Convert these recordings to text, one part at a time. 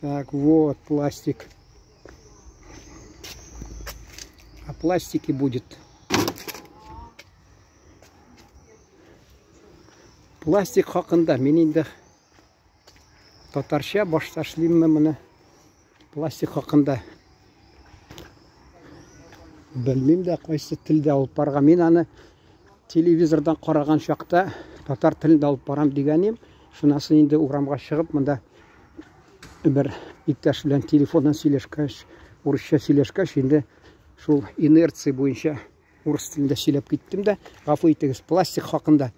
Так, вот пластик. А пластики будет. Пластик хакында мен инде татарча башташлыйммы моны. Пластик хакында. Белмим дә кайсы телдә алып барга. Мен аны телевизордан караган чакта татар телендә алып барам дигәнем. Шунасын инде урамга чыгып, монда бер иптәш белән телефоннан сөйләшкәч, урысча сөйләшкәч, инде шул инерция буенча урыс телендә сөйләп киттем дә, гафу итегез, пластик хакында.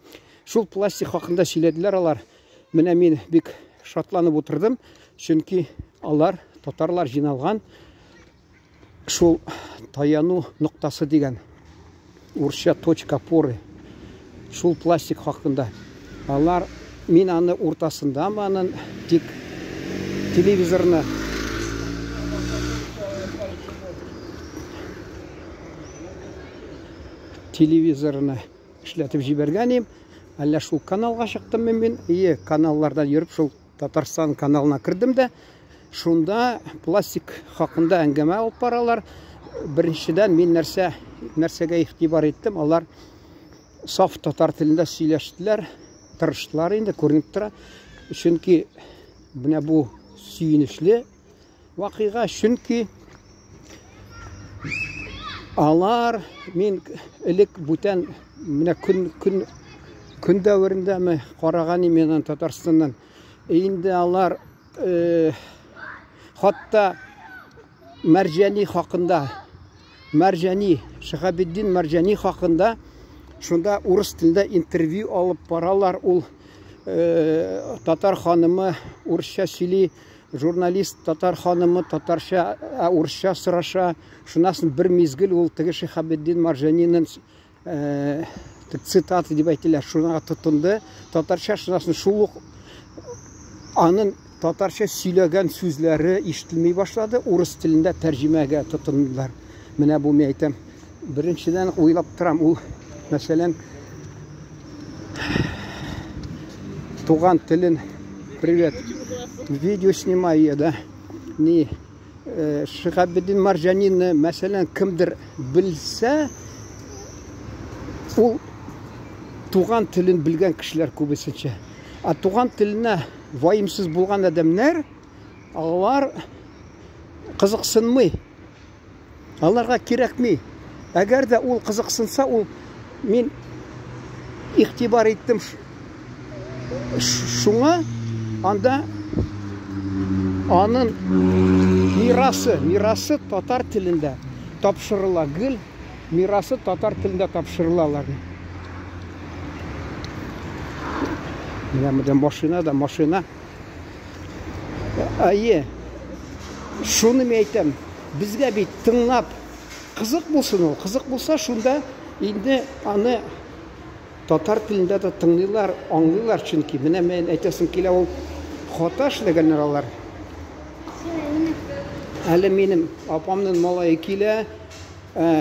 Шул пластик хакында сөйләделәр алар. Менә мин бик шатланып утырдым, чөнки алар татарлар җыйналган шул таяну ноктасы дигән урысча точка опоры. Шул пластик хакында. Алар мин аны уртасындамы, аның тик телевизорны эшләтеп җибәргәнем. Әллә шул каналга чыктым мин. Каналлардан йөреп шул Татарстан каналына кирдем дә, шунда пластик хакында әңгәмә алып баралар. Беренчедән мин нәрсәгә игътибар иттем? Алар саф татар телендә сөйләштеләр, тырыштылар инде, күренеп тора. Чөнки менә бу сөйнешле вакыйга, чөнки алар мин элек бүтән менә көн дәверендәме караган мен Татарстаннан. Инде алар хатта Мәрҗани хакында, Шиһабетдин Мәрҗани хакында шунда урыс телендә интервью алып баралар. Ул татар ханымы урысча сөйли, журналист татар ханымы татарча, урысча сораша. Шунасын бер мизгел ул теге Шиһабетдин Мәрҗаниның цитаты дип әйтелә, шуңа тотынды. Татарча шунасын шул аның татарча сөйләгән сүзләре ишетелмей башлады. Урыс телендә тәрҗемәгә тотындылар. Менә бу мен әйтәм. Беренчедән уйлап торам, ул мәсәлән туган телен привет видео снимаю, да. Ни Шиһабетдин Мәрҗанины мәсәлән кемдер белсә, ул туган телен белгән кешеләр күбесенчә. А туган теленә ваимсыз булган адәмнәр, алар кызыксынмый. Аларга кирәкми. Әгәр дә ул кызыксынса, ул мин игътибар иттем шуңа, анда аның мирасы татар телендә тапшырыла. Гел мирасы татар телендә тапшырылалар. Менә машина. Шуны мен әйтәм, безгә бит тыңлап кызык булсын ул. Кызык булса, шунда инде аны татар телендә дә тыңлыйлар, аңлыйлар, чөнки менә мен әйтәсем килә, ул хата эшләгәннәр алар. Әле минем апамның малае килә,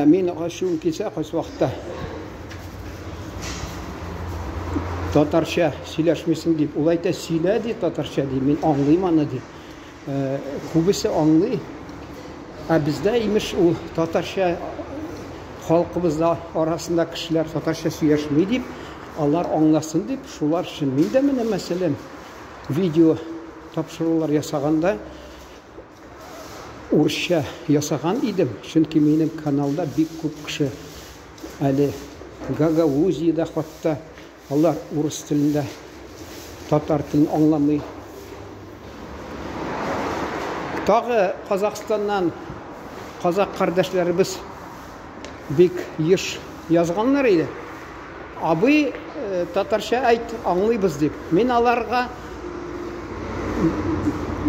мин ачуым килсә, кайсы вакытта татарча сөйләшмисең дип, ул әйтә, сөйлә ди татарча ди, мин аңлыйм аны ди. Күбесе аңлый. Ә бездә имеш ул татарча халкыбызда арасында кешеләр татарча сөйләшми дип, алар аңласын дип, шулар өчен мин дә менә мәсәлән видео тапшырулар ясаганда урысча ясаган идем, чөнки минем каналда бик күп кеше әле Гагаузиядә хатта алар урыс телендә татар телен аңламый. Тагы Казакъстаннан казак кардәшләребез бик еш язганнар иде. Абый татарча әйт, аңлыйбыз дип. Мин аларга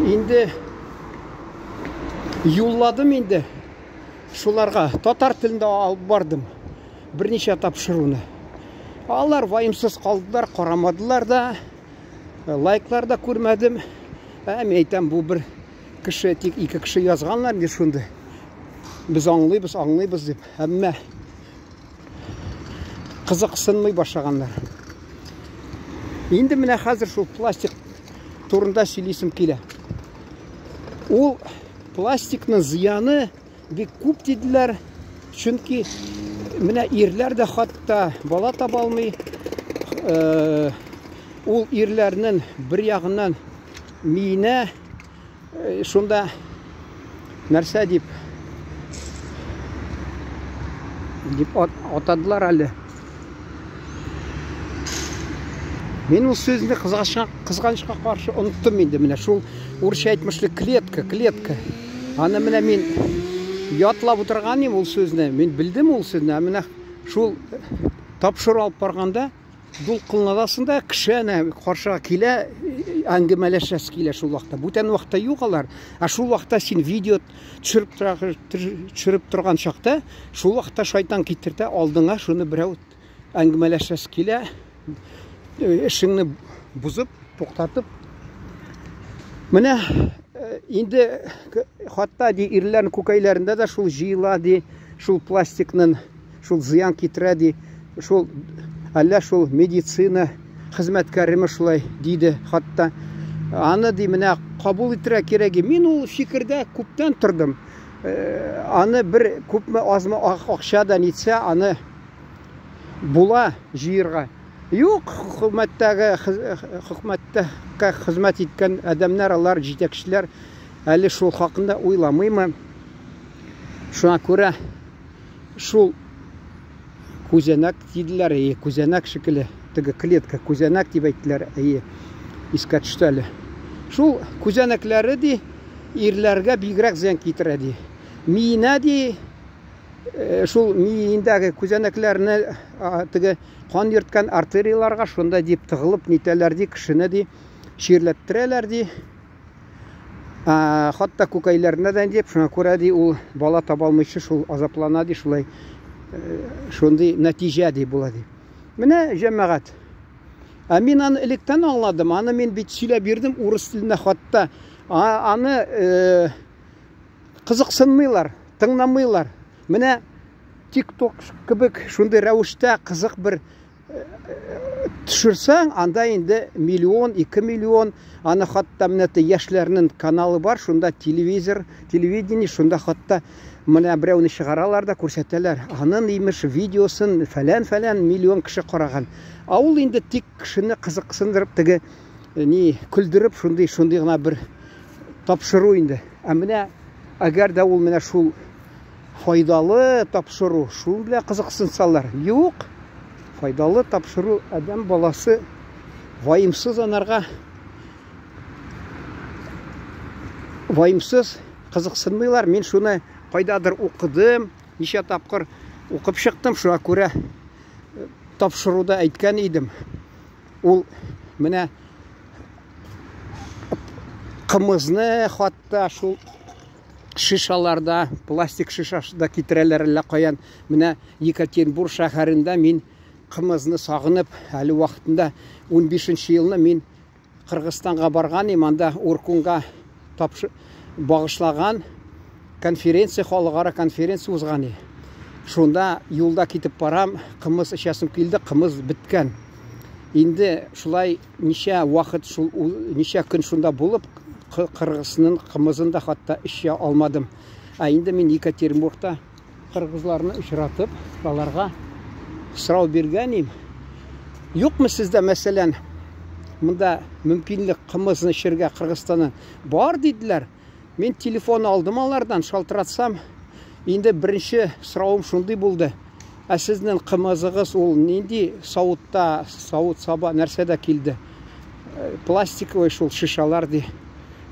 инде юлладым инде. Шуларга татар телендә алып бардым. Берничә тапшыруны. Алар ваимсыз калдылар, карамадылар да, лайклар да күрмәдем. Мен әйтәм, бу бер кеше, тик ике кеше язганнар ди шунда. Без аңлыйбыз дип. Әмма кызыксынмый башлаганнар. Инде менә хәзер шул пластик турында сөйлисем килә. Ул пластикның зыяны бик күп диделәр. Чөнки менә ирләр дә хатта бала таба алмый. Ул ирләрнең бер ягыннан миенә шунда нәрсә дип атадылар әле. Мен ул сүзне кызганычка каршы оныттым инде. Менә шул урысча әйтмешле клетка. Аны менә мин ятлап утырган идем ул сүзне. Мин белдем ул сүзне. Менә шул тапшыру алып барганда дул кылнадасында кешене каршыга килә, әңгәмәләшәс килә шул вакытта. Бүтән вакытта юк алар. Шул вакытта син видео төшереп торган чакта, шул вакытта шайтан китертә алдыңа шуны берәү әңгәмәләшәс килә. Эшеңне бузып, туктатып. Менә инде хатта ирләрнең күкәйләрендә дә шул җыела ди, шул пластикның шул зыян китерә ди, шул әллә шул медицина хезмәткәреме шулай диде хатта. Аны ди менә кабул итәргә кирәк. Мин ул фикердә күптән тордым. Аны бер күпме азмы акчадан итсә, аны була җыерга. Юк, хөкүмәттә хезмәт иткән адәмнәр, алар җитәкчеләр әле шул хакында уйламыймы? Шуңа күрә шул күзәнәк диделәр, күзәнәк шикелле, теге клетка, күзәнәк дип әйттеләр, искә төште әле. Шул күзәнәкләре ди ирләргә бигрәк зыян китерә ди. Миенә ди, шул миендәге күзәнәкләрне теге кан йөрткән артерияларга шунда дип тыгылып нитәләр ди, кешене ди ширләттерәләр ди. Хатта күкәйләренә дә дип, шуңа күрә ди ул бала таба алмыйчы шул азаплана ди, шулай шундый нәтиҗә ди була ди. Менә җәмәгать. Мин аны электән аңладым. Аны мин бит сөйләп бирдем урыс телендә хатта. Аны кызыксынмыйлар, тыңламыйлар. Менә TikTok кебек шундый рәвештә кызык бер төшерсәң, анда инде 1 миллион, 2 миллион, аны хатта менә яшьләрнең каналы бар, шунда телевидение, шунда хатта менә берәүне чыгаралар да күрсәтәләр. Аның имеш видеосын фәлән миллион кеше караган. Ул инде тик кешене кызыксындырып, теге күлдереп, шундый гына бер тапшыру инде. Менә әгәр дә ул менә шул файдалы тапшыру, шул белән кызыксынсалар. Юк, файдалы тапшыру адәм баласы ваимсыз анарга кызыксынмыйлар. Мин шуны кайдадыр укыдым, ничә тапкыр укып чыктым, шуңа күрә тапшыруда әйткән идем. Ул менә кымызны хатта шул шишаларда, пластик шишасында китерәләр әллә каян. Менә Екатеринбург шәһәрендә мин кымызны сагынып, әле вакытында 15нче елны мин Кыргызстанга барган идем, анда Оркунга багышлаган конференция, халыкара конференция узган иде. Шунда юлда китеп барам, кымыз эчәсем килде, кымыз биткән. Инде шулай ничә вакыт, ничә көн шунда булып, Кыргызның кымызын да хатта эчә алмадым. Инде мин Екатеринбургта кыргызларны очратып, аларга сорау биргән идем. Юкмы сездә мәсәлән монда мөмкинлек кымызны эчәргә Кыргызстаннан? Бар диделәр. Мин телефон алдым алардан, шалтыратсам, инде беренче сорауым шундый булды. Сезнең кымызыгыз ул нинди савыт-саба нәрсәдә килде? Пластиковый шул шишалар ди.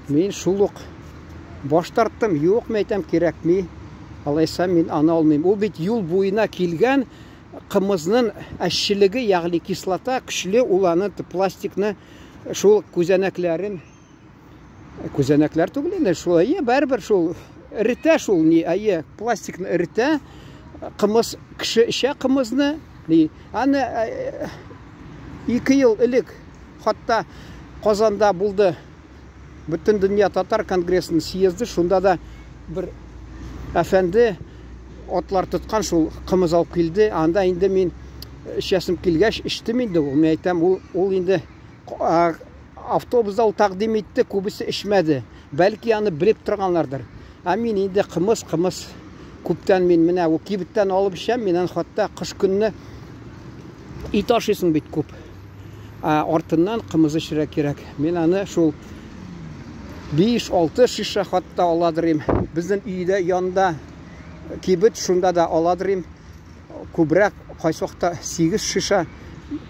Мин шул ук баш тарттым. Юк, мәйтәм, кирәкми. Алайса мин аны алмыйм. Ул бит юл буена килгән кымызның әшчелеге, ягъни кислота көчле, ул аны пластикны шул күзәнәкләрен түгел инде, шул бәрбер шул эретә, шул пластикны эретә. Кымыз кеше эчә кымызны. Аны 2 ел элек хатта Казанда булды. Бүтән дөнья татар конгрессының съезды, шунда да бер әфәнде атлар тоткан шул кымыз алып килде. Анда инде мин эчәсем килгәч, эчтем инде. Ул әйтәм, ул инде автобуста ул тәкъдим итте, күбесе ишмәде. Бәлки аны белеп торганлардыр. Мин инде кымыз күптән мин менә ул кибеттән алып ишәм, миннән хатта кыш көнне ит ашыйсың бит күп. Артыннан кымыз ишәргә кирәк. Мин аны шул 5-6 шиша хатта аладырым. Безнең өйдә янда кибет, шунда да аладырым. Күбрәк кайсы вакытта 8 шиша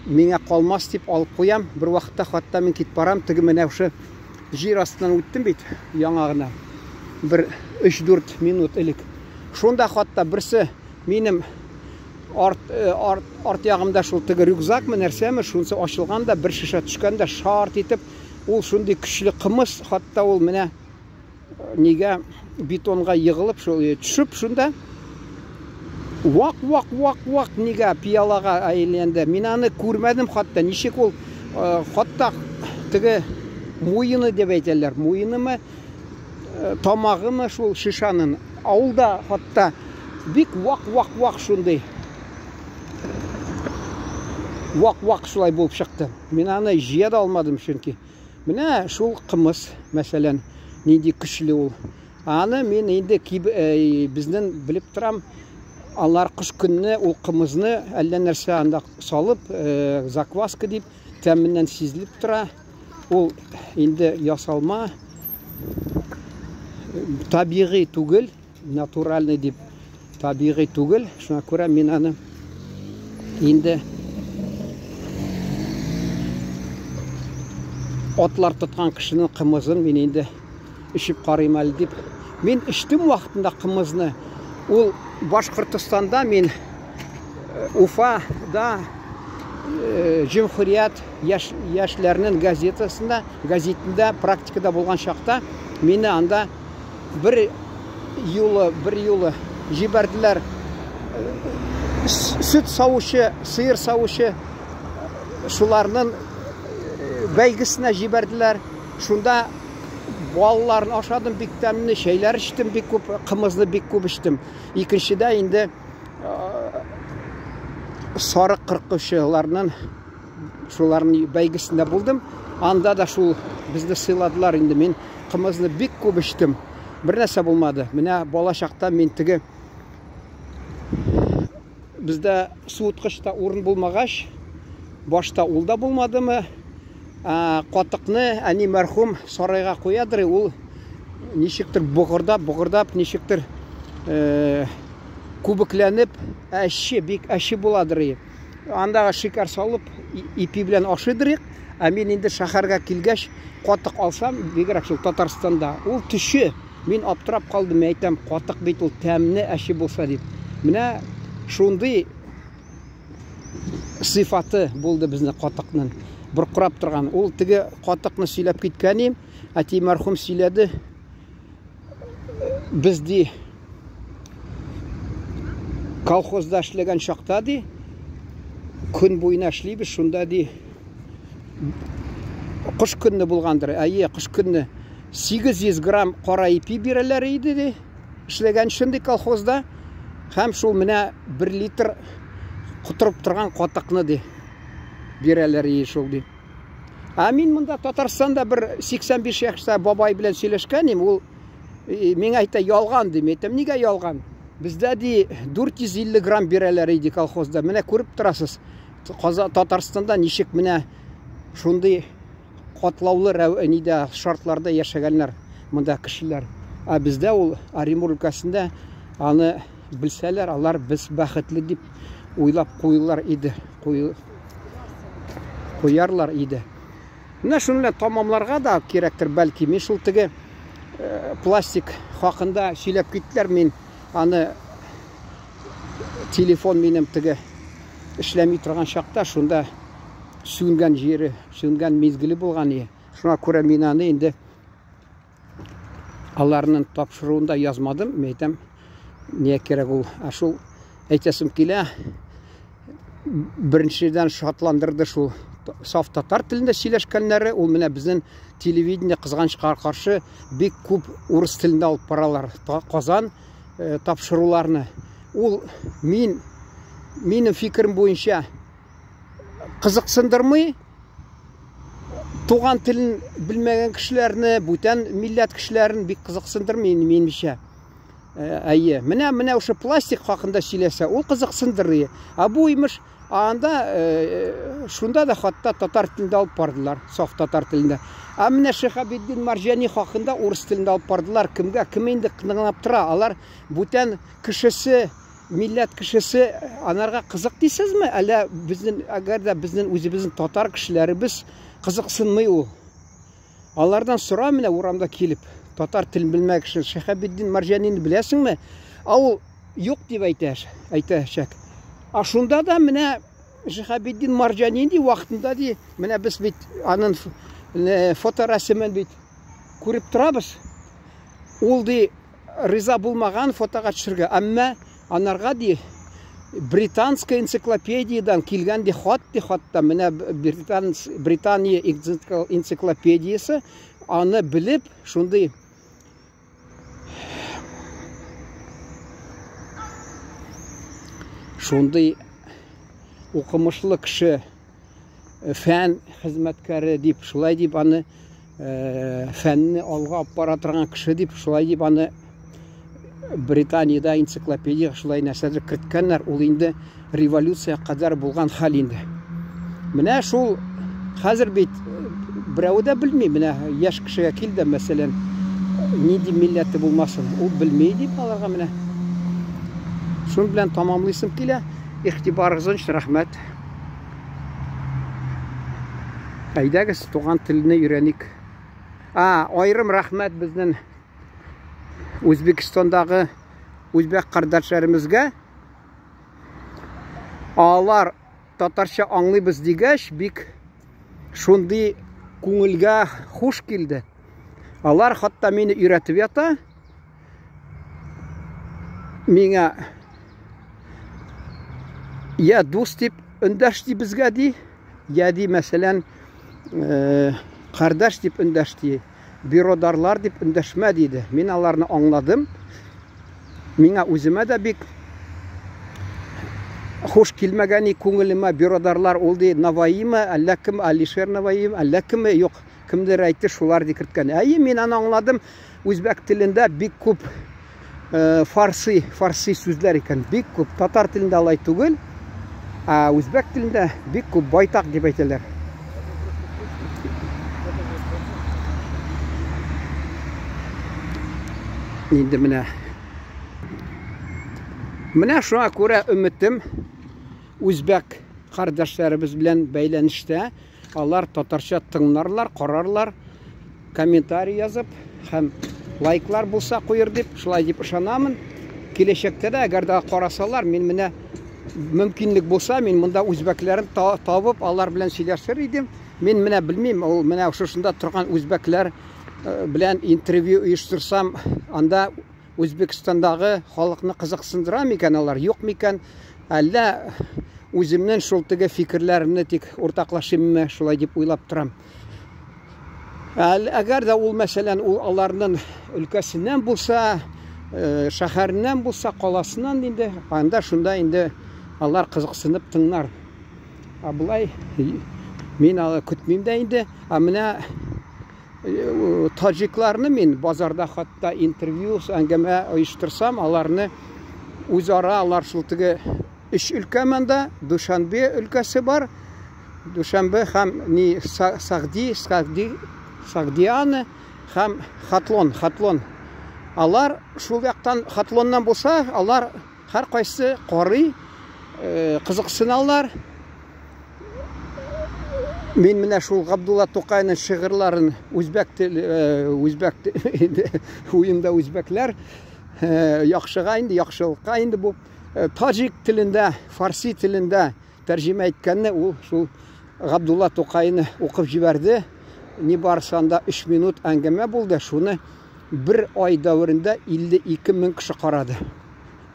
миңа калмас дип алып куям. Бер вакытта хатта мин китеп барам, теге менә шу җир астынан үттем бит яңа гына. Бер 3-4 минут элек. Шунда хатта берсе минем арт ягымда шул теге рюкзакмы нәрсәме, шунысы ачылганда бер шиша төшкәндә шарт итеп, ул шундый көчле кымыз, хатта ул менә нигә бетонга егылып шул төшеп, шунда вак нигә пиялага әйләнде. Мин аны күрмәдем хатта, ничек ул хатта теге муены дип әйтәләр, муенымы, тамагымы шул шишаның. Авылда хатта бик вак шундай. Вак шулай булып чыкты. Мин аны җыя да алмадым чөнки. Менә шул кымыз, мәсәлән, нинди көчле ул. Аны мин инде безнең белеп торам, алар кыш көнне ул кымызны әллә нәрсә анда салып, закваска дип тәменнән сизелеп тора. Ул инде ясалма, табигый түгел, натуральный дип, табигый түгел. Шуңа күрә мин аны инде атлар тоткан кешенең кымызын мин инде ишеп карыйм әле дип. Мин иштем вакытында кымызны. Ул Башкортстанда мин Уфада Җумһурият яшьләрнең газетында практикада булган чакта мине анда бер юлы җибәрделәр. Сөт савучы, сыер савучы шуларның бәйгесенә җибәрделәр. Шунда балларын ашадым бик тәмле, чәйләр эчтем бик күп, кымызны бик күп эчтем. Икенчедә инде сарык кыркучыларның шуларның бәйгесендә булдым. Анда да шул безне сыйладылар инде. Мин кымызны бик күп эчтем. Бер нәрсә булмады. Менә бала чакта мин теге бездә суыткычта урын булмагач, башта ул да булмадымы? Катыкны әни мәрхүм сарайга куядыр, ул ничектер бугырдап, ничектер күбекләнеп, бик әши буладыр. Анда шикәр салып, ипи белән ашыдыр. Мин инде шәһәргә килгәч, катык алсам, бигрәк шул Татарстанда, ул төше. Мин аптырап калдым, әйтәм, катык бит ул тәмле әши булса дип. Менә шундый сыйфаты булды безнең катыкның. Бұрқырап тұрған. Ол теге катыкны сөйләп киткәнем, әти мәрхүм сөйләде. Безди колхозда эшләгән чакта ди, көн буена эшлибез, шунда ди кыш көнне булгандыр. Кыш көнне 800 грамм кара ипи бирәләр иде ди. Эшләгән шундый колхозда. Һәм шул менә 1 литр кутырып торган катыкны ди бирәләр шул ди. Мин монда Татарстанда бер 85 яшьтә бабай белән сөйләшкәнем, ул миңа әйтә ялган ди. Әйтәм, нигә ялган? Бездә ди 450 грамм бирәләр иде колхозда. Менә күреп торасыз. Татарстанда ничек менә шундый катлаулы нидә шартларда яшәгәннәр монда кешеләр. Бездә ул Оренбур өлкәсендә аны белсәләр, алар без бәхетле дип уйлап куйлар иде. Куярлар иде. Менә шуны тамамларга да кирәктер бәлки. Мин шул теге пластик хакында сөйләп киттеләр, мин аны телефон минем теге эшләми торган чакта шунда сүнгән җире, сүнгән мизгиле булган иде. Шуңа күрә мин аны инде аларның тапшыруында язмадым. Әйтәм, не кирәк ул. Шул әйтәсем килә. Беренчедән шатландырды шул саф татар телендә сөйләшкәннәре. Ул менә безнең телевидение кызганычка каршы бик күп урыс телендә алып баралар. Казан тапшыруларны. Ул минем фикерем буенча кызыксындырмый, туган телен белмәгән кешеләрне, бүтән милләт кешеләрен бик кызыксындырмый минемчә. Әйе, менә ошо пластик хакында сөйләсә, ул кызыксындырый. Бу имеш анда шунда да хатта татар телендә алып бардылар, саф татар телендә. Менә Шиһабетдин Марҗани хакында урыс телендә алып бардылар. Кем инде кынлап тора? Алар бүтән кешесе, милләт кешесе анарга кызык дисезме? Әллә безнең әгәр дә безнең үзебезнең татар кешеләребез кызыксынмый ул. Алардан сора менә урамда килеп, татар телен белмәгән кеше Шиһабетдин Марҗанины беләсеңме? Ул юк дип әйтәчәк. Шунда да менә Шиһабетдин Марҗани вакытында менә без бит аның фоторәсемен бит күреп торабыз. Ул риза булмаган фотога төшергә, әмма анарга британская энциклопедиядан килгән хатта менә Британия энциклопедиясе аны белеп шундый укымышлы кеше, фән хезмәткәре дип, шулай дип аны фәнне алга алып бара торган кеше дип, шулай дип аны Британияда энциклопедия шулай нәрсәдер керткәннәр. Ул инде революция кадәр булган хәл инде. Менә шул хәзер бит берәү дә белми, менә яшь кешегә килде, мәсәлән, нинди милләте булмасын, ул белми дип аларга менә. Шун белән тамамлыйсым килә. Игътибарыгыз өчен рәхмәт. Әйдәгез, туган телне өйрәник. Айрым рәхмәт безнең Үзбекстандагы үзбәк кардәшләремезгә. Алар татарча аңлыйбыз дигәч, бик шундый күңелгә хуш килде. Алар хатта мине өйрәтеп ята. Миңа я дус дип өндәш ди безгә ди, я ди мәсәлән кардәш дип өндәш ди. Биродарлар дип өндәшмә диде. Мин аларны аңладым. Миңа үземә дә бик хуш килмәгән күңелемә биродарлар ул ди Наваимы, әллә кем, Алишер Наваим, әллә кеме, юк, кемдер әйтте, шулар ди керткән. Мин аны аңладым. Үзбәк телендә бик күп фарси сүзләр икән, бик күп. Татар телендә алай түгел, үзбәк телендә бик күп, байтак дип әйтәләр. Инде менә шуңа күрә өметем үзбәк кардәшләребез белән бәйләнештә. Алар татарча тыңларлар, карарлар, комментарий язып һәм лайклар булса куер дип, шулай дип ышанамын. Киләчәктә дә әгәр дә карасалар, мин менә мөмкинлек булса, мин монда үзбәкләрен табып, алар белән сөйләшер идем. Мин менә белмим, ул менә шушында торган үзбәкләр белән интервью оештырсам, анда Үзбекстандагы халыкны кызыксындыра микән алар, юк микән? Әллә үземнең шул теге фикерләремне тик уртаклашыммы, шулай дип уйлап торам. Әгәр дә ул мәсәлән ул аларның өлкәсеннән булса, шәһәреннән булса, каласыннан инде, анда шунда инде алар кызыксынып тыңлар. Булай мин аны көтмим дә инде. Менә таҗикларны мин базарда хатта интервью, әңгәмә оештырсам, аларны үзара алар шул теге 3 өлкә монда, Душанбе өлкәсе бар. Душанбе һәм Сагдианы һәм Хатлон. Алар шул яктан Хатлоннан булса, алар һәр кайсы карый, кызыксыналар. Мин менә шул Габдулла Тукайның шигырьләрен үзбәк уенда үзбәкләр яхшыга инде, яхшылыкка инде бу таҗик телендә, фарси телендә тәрҗемә иткәнне ул шул Габдулла Тукайны укып җибәрде. Ни барсанда 3 минут әңгәмә булды. Шуны бер ай дәврендә 52 мең кеше карады.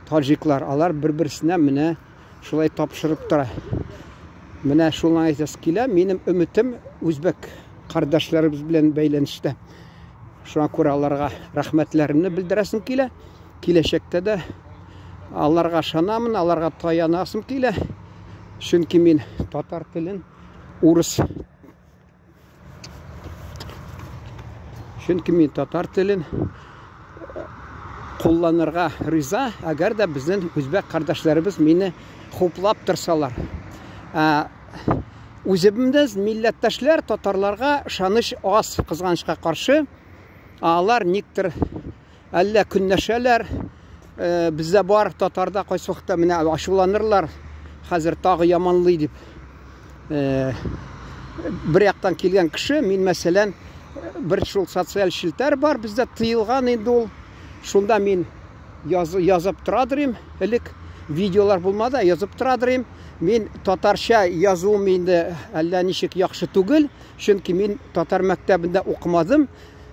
Таҗиклар, алар бер-берсенә менә шулай тапшырып тора. Менә шулай әйтәс килә, минем өметем үзбәк кардәшләребез белән бәйләнештә. Шуңа күрә аларга рәхмәтләремне белдерәсем килә. Киләчәктә дә аларга ышанамын, аларга таянасым килә. Чөнки мин татар телен, урыс Чөнки мин татар телен кулланырга риза, әгәр дә безнең үзбәк кардәшләребез мине хуплап торсалар. Үзебездә милләттәшләр татарларга ышаныч аз, кызганычка каршы. Алар никтер әллә көннәшәләр, бездә бар татарда кайсы вакытта менә ачуланырлар, хәзер тагы яманлый дип. Бер яктан килгән кеше, мин мәсәлән, бер шул социаль шелтәр бар, бездә тыелган инде ул. Шунда мин язып торадырым, элек видеолар булмады, язып торадырым. Мин татарча язуым инде әллә ничек яхшы түгел, чөнки мин татар мәктәбендә укымадым.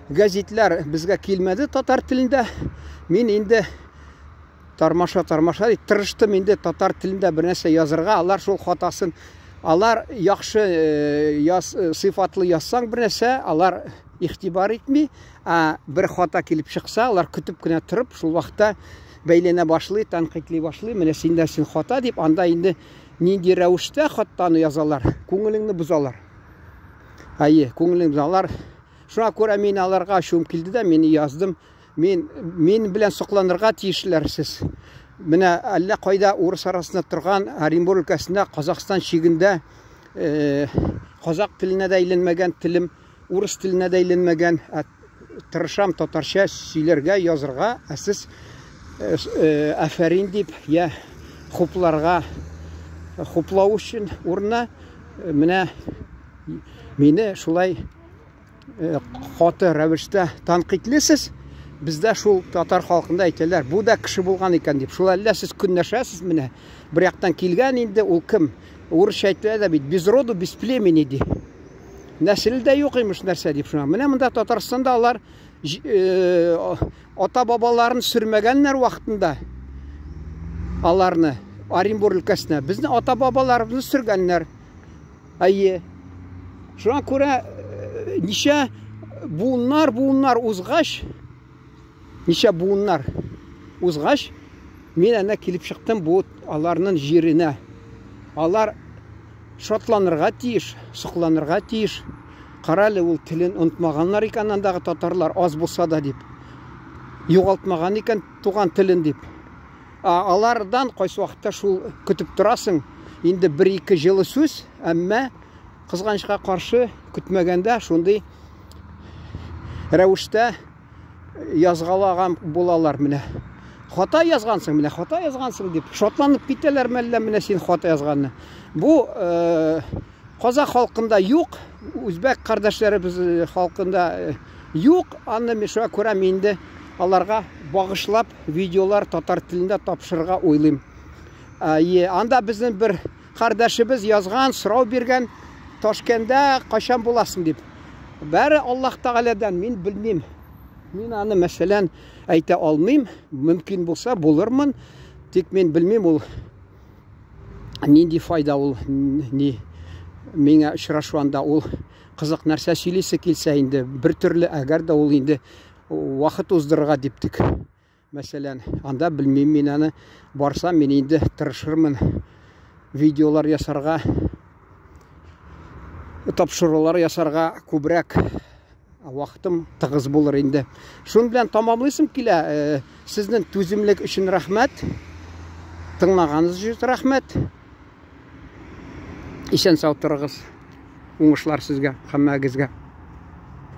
Газетлар безгә килмәде татар телендә. Мин инде тармаша дип тырыштым инде татар телендә бер нәрсә язырга. Алар шул хатасын, алар яхшы сыйфатлы язсаң бер нәрсә, алар игътибар итми, бер хата килеп чыкса, алар көтеп кенә торып, шул вакытта бәйләнә башлый, тәнкыйтьли башлый, менә синдә син хата дип, анда инде нинди рәвештә хатаны язалар, күңелеңне бозалар. Күңелеңне бозалар. Шуңа күрә мин аларга ачуым килде дә, мин яздым. Мин белән сокланырга тиешләрсез. Менә әллә кайда урыс арасында торган Оренбур өлкәсендә, Казакстан чигендә казак теленә дә әйләнмәгән телем, урыс теленә дә әйләнмәгән, тырышам татарча сөйләргә, язырга, сез афәрин дип, я хупларга, хуплау өчен урынына менә мине шулай каты рәвештә тәнкыйтьлисез. Бездә шул татар халкында әйтәләр, бу да кеше булган икән дип. Шул әллә сез көннәшәсез менә. Бер яктан килгән инде ул кем? Урысча әйтәләр дә бит, без роду, без племени ди. Нәселдә юк имеш нәрсә дип шуңа. Менә монда Татарстанда алар ата-бабаларын сөрмәгәннәр вакытында. Аларны Оренбур өлкәсенә безне ата-бабаларыбызны сөргәннәр. Шуңа күрә ничә буыннар узгач, мин әнә килеп чыктым бу аларның җиренә. Алар шатланырга тиеш, сокланырга тиеш. Каралы ул телен онытмаганнар икән андагы татарлар аз булса да дип. Югалтмаган икән туган телен дип. Алардан кайсы вакытта шул көтеп торасың. Инде 1-2 җылы сүз, әмма кызганычка каршы көтмәгәндә шундый рәвештә язгалаган булалар менә. Хата язгансың дип шатланып китәләр мәллә менә син хата язганны. Бу казак халкында юк, үзбәк кардәшләребез халкында юк. Аны миша күрә минде аларга багышлап видеолар татар телендә тапшырырга уйлыйм. Анда безнең бер кардәшебез язган, сорау биргән, Ташкәндә кайчан буласың дип. Бәре Аллаһ Тәгаләдән, мин белмим. Мин аны мәсәлән әйтә алмыйм. Мөмкин булса булырмын. Тик мин белмим ул нинди файда ул, миңа очрашуанда ул кызык нәрсә сөйлисе килсә инде, бер төрле әгәр дә ул инде вакыт уздырырга диптек. Мәсәлән, анда белмим, мин аны барсам, мин инде тырышырмын видеолар ясарга, тапшырулар ясарга күбрәк вакытым тыгыз булыр инде. Шун белән тамамлыйсым килә. Сезнең түземлек өчен рәхмәт. Тыңлаганыгыз өчен рәхмәт. Исән сау торыгыз. Уңышлар сезгә, һәммәгезгә.